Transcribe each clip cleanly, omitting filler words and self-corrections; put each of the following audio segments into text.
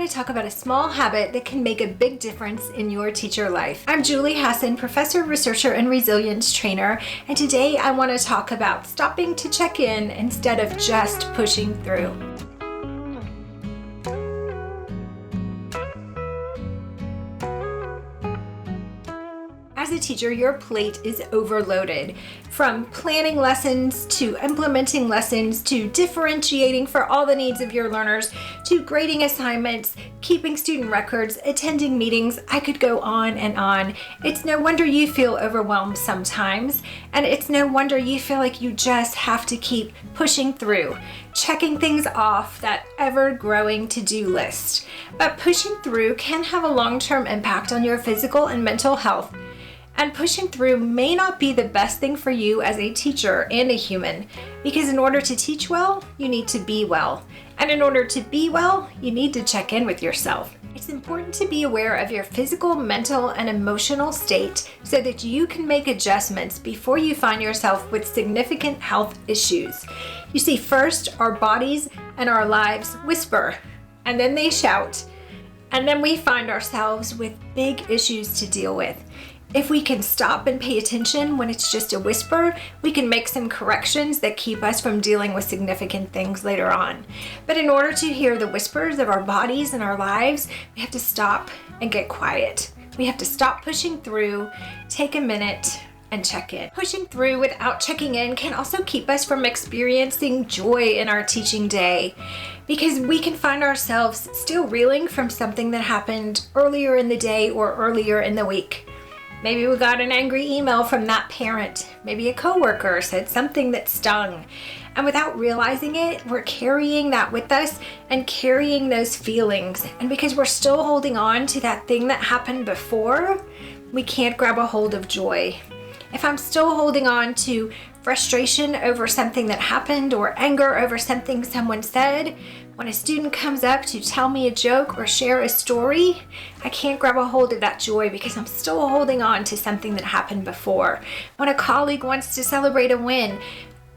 want to talk about a small habit that can make a big difference in your teacher life. I'm Julie Hasson, professor, researcher, and resilience trainer, and today I want to talk about stopping to check in instead of just pushing through. As a teacher, your plate is overloaded. From planning lessons to implementing lessons to differentiating for all the needs of your learners to grading assignments, keeping student records, attending meetings, I could go on and on. It's no wonder you feel overwhelmed sometimes, and it's no wonder you feel like you just have to keep pushing through, checking things off that ever-growing to-do list. But pushing through can have a long-term impact on your physical and mental health. And pushing through may not be the best thing for you as a teacher and a human, because in order to teach well, you need to be well. And in order to be well, you need to check in with yourself. It's important to be aware of your physical, mental, and emotional state so that you can make adjustments before you find yourself with significant health issues. You see, first, our bodies and our lives whisper, and then they shout, and then we find ourselves with big issues to deal with. If we can stop and pay attention when it's just a whisper, we can make some corrections that keep us from dealing with significant things later on. But in order to hear the whispers of our bodies and our lives, we have to stop and get quiet. We have to stop pushing through, take a minute, and check in. Pushing through without checking in can also keep us from experiencing joy in our teaching day, because we can find ourselves still reeling from something that happened earlier in the day or earlier in the week. Maybe we got an angry email from that parent. Maybe a coworker said something that stung. And without realizing it, we're carrying that with us and carrying those feelings. And because we're still holding on to that thing that happened before, we can't grab a hold of joy. If I'm still holding on to frustration over something that happened or anger over something someone said, when a student comes up to tell me a joke or share a story, I can't grab a hold of that joy because I'm still holding on to something that happened before. When a colleague wants to celebrate a win,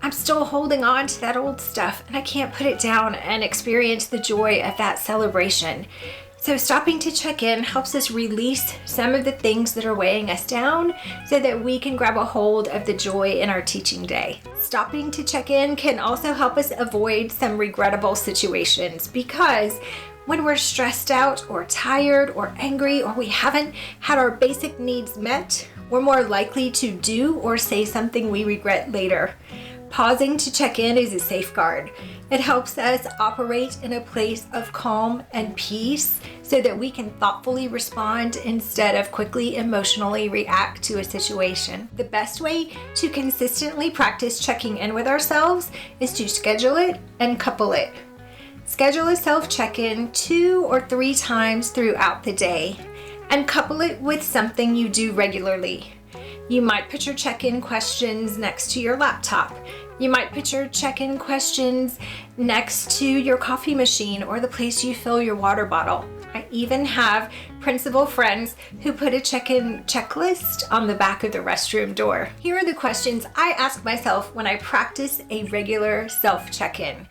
I'm still holding on to that old stuff and I can't put it down and experience the joy of that celebration. So stopping to check in helps us release some of the things that are weighing us down so that we can grab a hold of the joy in our teaching day. Stopping to check in can also help us avoid some regrettable situations, because when we're stressed out or tired or angry or we haven't had our basic needs met, we're more likely to do or say something we regret later. Pausing to check in is a safeguard. It helps us operate in a place of calm and peace so that we can thoughtfully respond instead of quickly emotionally react to a situation. The best way to consistently practice checking in with ourselves is to schedule it and couple it. Schedule a self-check-in 2 or 3 times throughout the day and couple it with something you do regularly. You might put your check-in questions next to your laptop. You might put your check-in questions next to your coffee machine or the place you fill your water bottle. I even have principal friends who put a check-in checklist on the back of the restroom door. Here are the questions I ask myself when I practice a regular self-check-in.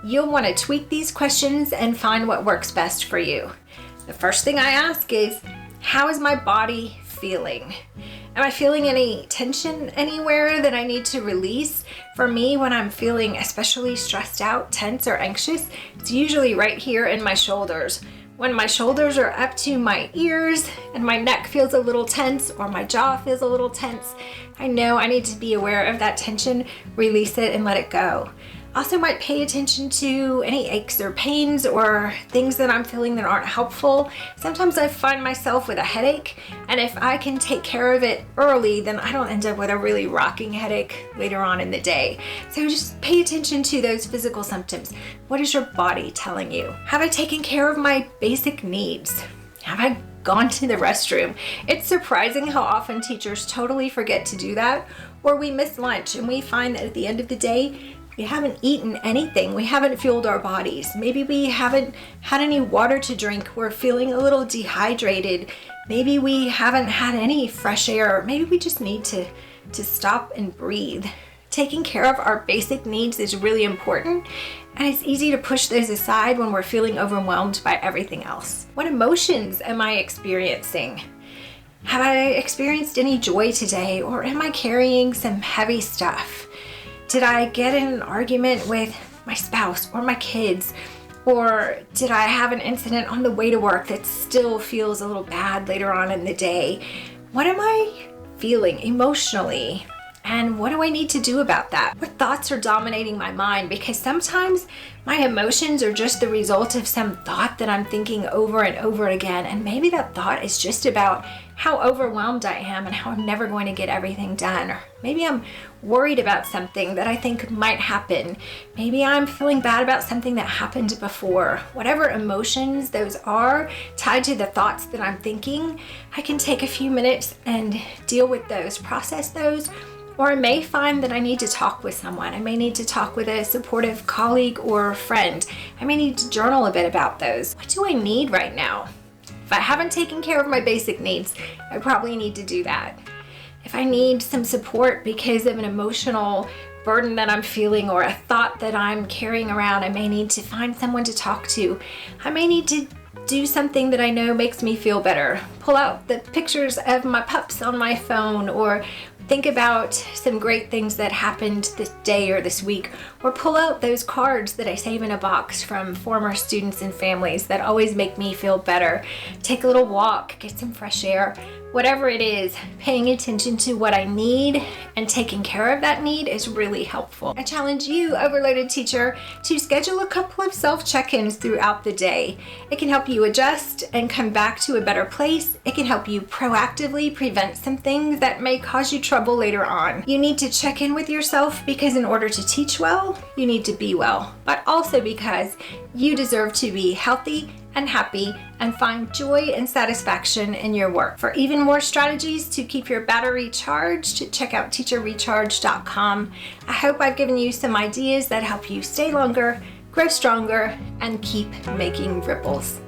You'll want to tweak these questions and find what works best for you. The first thing I ask is, how is my body feeling? Am I feeling any tension anywhere that I need to release? For me, when I'm feeling especially stressed out, tense, or anxious, it's usually right here in my shoulders. When my shoulders are up to my ears and my neck feels a little tense or my jaw feels a little tense, I know I need to be aware of that tension, release it, and let it go. Also might pay attention to any aches or pains or things that I'm feeling that aren't helpful. Sometimes I find myself with a headache, and if I can take care of it early, then I don't end up with a really rocking headache later on in the day. So just pay attention to those physical symptoms. What is your body telling you? Have I taken care of my basic needs? Have I gone to the restroom? It's surprising how often teachers totally forget to do that, or we miss lunch and we find that at the end of the day, we haven't eaten anything. We haven't fueled our bodies. Maybe we haven't had any water to drink. We're feeling a little dehydrated. Maybe we haven't had any fresh air. Maybe we just need to stop and breathe. Taking care of our basic needs is really important, And it's easy to push those aside when we're feeling overwhelmed by everything else. What emotions am I experiencing? Have I experienced any joy today, or am I carrying some heavy stuff? Did I get in an argument with my spouse or my kids? Or did I have an incident on the way to work that still feels a little bad later on in the day? What am I feeling emotionally? And what do I need to do about that? What thoughts are dominating my mind? Because sometimes my emotions are just the result of some thought that I'm thinking over and over again. And maybe that thought is just about how overwhelmed I am and how I'm never going to get everything done. Or maybe I'm worried about something that I think might happen. Maybe I'm feeling bad about something that happened before. Whatever emotions those are tied to the thoughts that I'm thinking, I can take a few minutes and deal with those, process those. Or I may find that I need to talk with someone. I may need to talk with a supportive colleague or friend. I may need to journal a bit about those. What do I need right now? If I haven't taken care of my basic needs, I probably need to do that. If I need some support because of an emotional burden that I'm feeling or a thought that I'm carrying around, I may need to find someone to talk to. I may need to do something that I know makes me feel better. Pull out the pictures of my pups on my phone, or think about some great things that happened this day or this week, or pull out those cards that I save in a box from former students and families that always make me feel better. Take a little walk, get some fresh air. Whatever it is, paying attention to what I need and taking care of that need is really helpful. I challenge you, overloaded teacher, to schedule a couple of self-check-ins throughout the day. It can help you adjust and come back to a better place. It can help you proactively prevent some things that may cause you trouble later on. You need to check in with yourself because in order to teach well, you need to be well, but also because you deserve to be healthy and happy and find joy and satisfaction in your work. For even more strategies to keep your battery charged, check out teacherrecharge.com. I hope I've given you some ideas that help you stay longer, grow stronger, and keep making ripples.